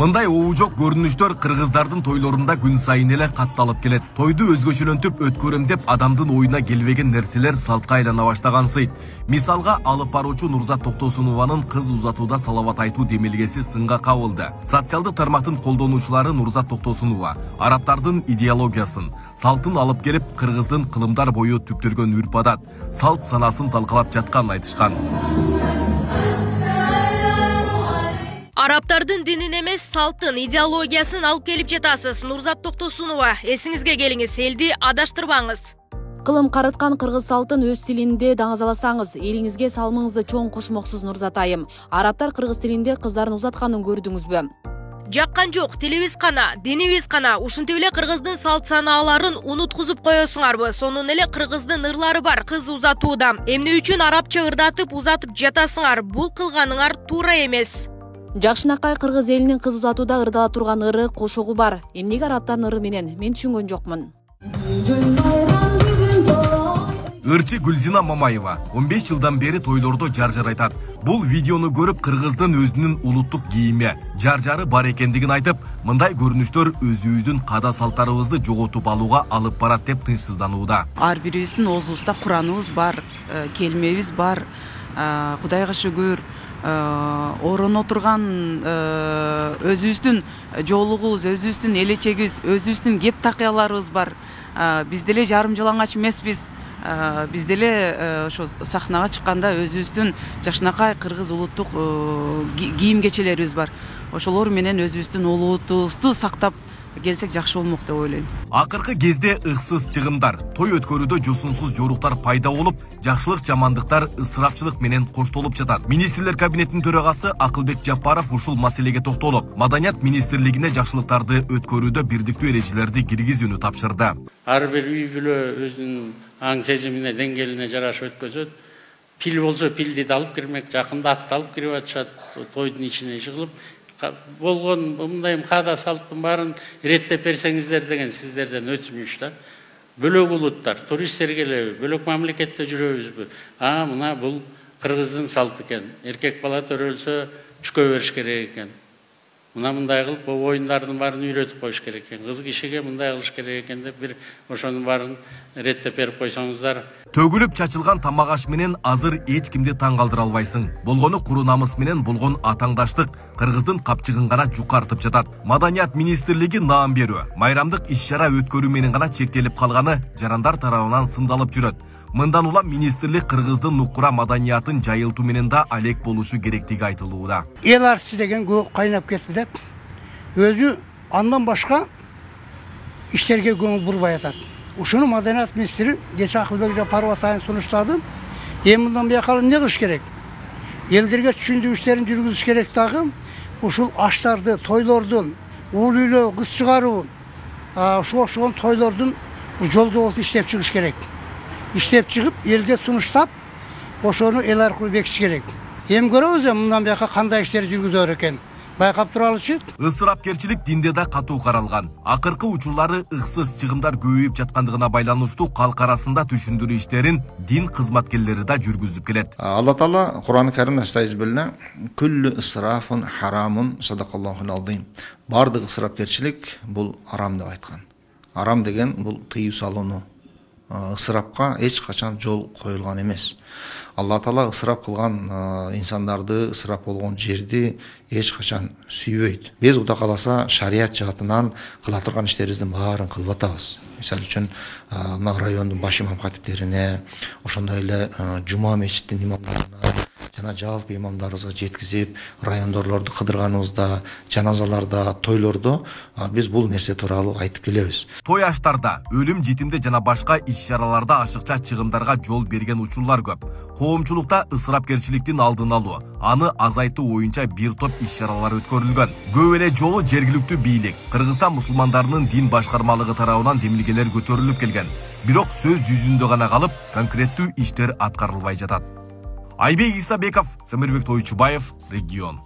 Мындай оожок көрүнүштөр кыргыздардын тойлорунда күн сайын эле катталып келет. Тойду өзгөчөлөнтүп өткөрөм деп адамдын оюна келбеген нерселер салтка айлана баштагансыйт. Мисалга алып баруучу Нурзат Токтосунованын кыз узатууда салават айтуу демилгеси сынга кабылды. Социалдык тармактын колдонуучулары Нурзат Токтосунова арабтардын идеологиясын, салтын алып келип кыргыздын кылымдар бою түптөлгөн үрп-адат, салт санасын талкалап жатканын айтышкан. Арабтардын динин эмес, салтын, идеологиясын алып келип жатасыз. Нурзат Токтосунова, эсиңизге келиңиз, элди адаштырбаңыз. Кылым карыткан кыргыз салтын өз тилинде даңазаласаңыз, элиңизге салмыңызды чоң кошмоксуз Нурзат айым. Арабтар кыргыз тилинде кыздарын узатканын көрдүңүзбү? Жаккан жок, тилибиз кана, динибиз кана. Ушинтип эле кыргыздын салт санааларын унуткузуп коесуңарбы? Сонун эле кыргыздын ырлары бар кыз узатууда. Эмне үчүн арабча ырдатып узатып жатасыңар? Бул кылганыңар туура эмес. Жакшынакай кыргыз элинин кыз узатууда ырдала турган ыры кошогу бар. Эмнеге арабтардын ыры менен мен түшүнгөн жокмун. Ырчы Гүлзина Мамаева 15 жылдан бери тойлордо жар-жар айтат. Бул видеону көрүп кыргыздын өзүнүн улуттук кийими, жар-жары бар экендигин айтып, мындай көрүнүштөр өзүбүздүн када салттарыбызды жоготуп алууга алып барат деп тынчсызданууда. Ар бирибиздин оозубузда Кураныбыз бар, келмебиз бар, Кудайга шүгүр, ороно турган өзүбүздүн жоолугубуз, өзүбүздүн элечегибиз, өзүбүздүн кеп такыяларыбыз бар. Биз деле жарым жалаңач эмеспиз. Биз деле ошо сахнага чыкканда өзүбүздүн жакшынакай кыргыз улуттук кийим кечелерибиз бар. Ошолор менен өзүбүздүн улуубузду сактап келсек жакшы болмок деп ойлойм. Акыркы кезде ыксыз чыгымдар, той өткөрүүдө жосунсуз жоруктар пайда болуп, жакшылык жамандыктар ысырапчылык менен коштолуп жатат. Министрлер кабинетинин төрагасы Акылбек Жапаров ушул маселеге токтолуп, Маданият министрлигине жакшылыктарды өткөрүүдө бирдиктүү эрежелерди киргизүүнү тапшырды. Ар бир үй бүлө өзүнүн аң сезимине, деңгээлине жараша өткөзөт. Пил болсо пилди да алып кирмек, жакында атты алып кирип атышат, тойдун ичине жыгылып болгон мындай када салттын баарын реттеп берсеңиздер деген сиздерден өтүнүч да. Бөлөк улуттар, туристтер келеби, бөлөк мамлекетте жүрөбүзбү? Мына бул кыргыздын салты экен. Эркек бала төрөлсө чүкө бериш керек экен. Мындай кылып оюндардын баарын үйрөтүп коюш керек экен. Кыз кишиге мындай кылыш керек экен деп бир ошонун баарын реттеп берип койсоңуздар. Төгүлүп чачылган тамак аш менен азыр эч кимди таң калтыра албайсың. Болгону куру намыс менен болгон атаңдаштык кыргыздын капчыгын гана жукартып жатат. Маданият министрлиги наам берүү, майрамдык иш-чара өткөрүү менен гана чектелип калганы жарандар тарабынан сындалып жүрөт. Мындан улам министрлик кыргыздын нукура маданиятын жайылтуу менен да алек болушу керектиги айтылууда. Эл артисти деген көп кайнап кетти деп, өзү андан башка иштерге көңүл бурбай атат. Ушуну Маданият министри кече Акылбек Жапаров атайын сунуштады. Мындан бияка эмне кылыш керек? Элдерге түшүндүрүү иштерин жүргүзүш керек дагы. Ушул аштарды, тойлордун, уул үйлөө, кыз чыгаруу, ошол тойлордун жолдо иштеп чыгыш керек. Иштеп чыгып, элге сунуштап, ошону эл аркылуу бекитиш керек. Көрөбүз мындан бияка кандай иштер жүргүзөр экен. Байкап туралычы. Ысырапкерчилик динде да катуу каралган. Акыркы учурлары ыксыз чыгымдар көбөйүп жаткандыгына байланыштуу калк арасында түшүндүрүү иштерин дин кызматкерлери да жүргүзүп келет. Алла Таала Кур'ан-ы Каримде айтат биле, "Күллү исрафун харамун садакаллахул азим." Бардык ысырапкерчилик бул арам деп айткан. Арам деген бул тыюу салууну. Ысырапка эч качан жол коюлган эмес. Алла Таала ысырап кылган инсандарды, ысырап болгон жерди эч качан сүйбөйт. Биз Кудай кааласа шарият жаатынан кыла турган иштерибиздин баарын кылып атабыз. Мисалы үчүн мына райондун баш имам катиптерине, ошондой эле жума мечиттин имамдарына жана жалпы имамдарыбызга жеткизип, райондорлорду кыдырганыбызда, жаназаларда, тойлордо биз бул нерсе тууралуу айтып келебиз. Той аштарда, өлүм житимде жана башка иш-чараларда ашыкча чыгымдарга жол берген учурлар көп. Коомчулукта ысырапкерчиликтин алдын алуу, аны азайтуу боюнча бир топ иш-чаралар өткөрүлгөн. Көп эле жолу жергиликтүү бийлик, Кыргызстан мусулмандарынын дин башкармалыгы тарабынан демилгелер көтөрүлүп келген. Бирок сөз жүзүндө гана калып, конкреттүү иштер аткарылбай жатат. Айбек Исабеков, Самирбек Тойчубаев, Регион.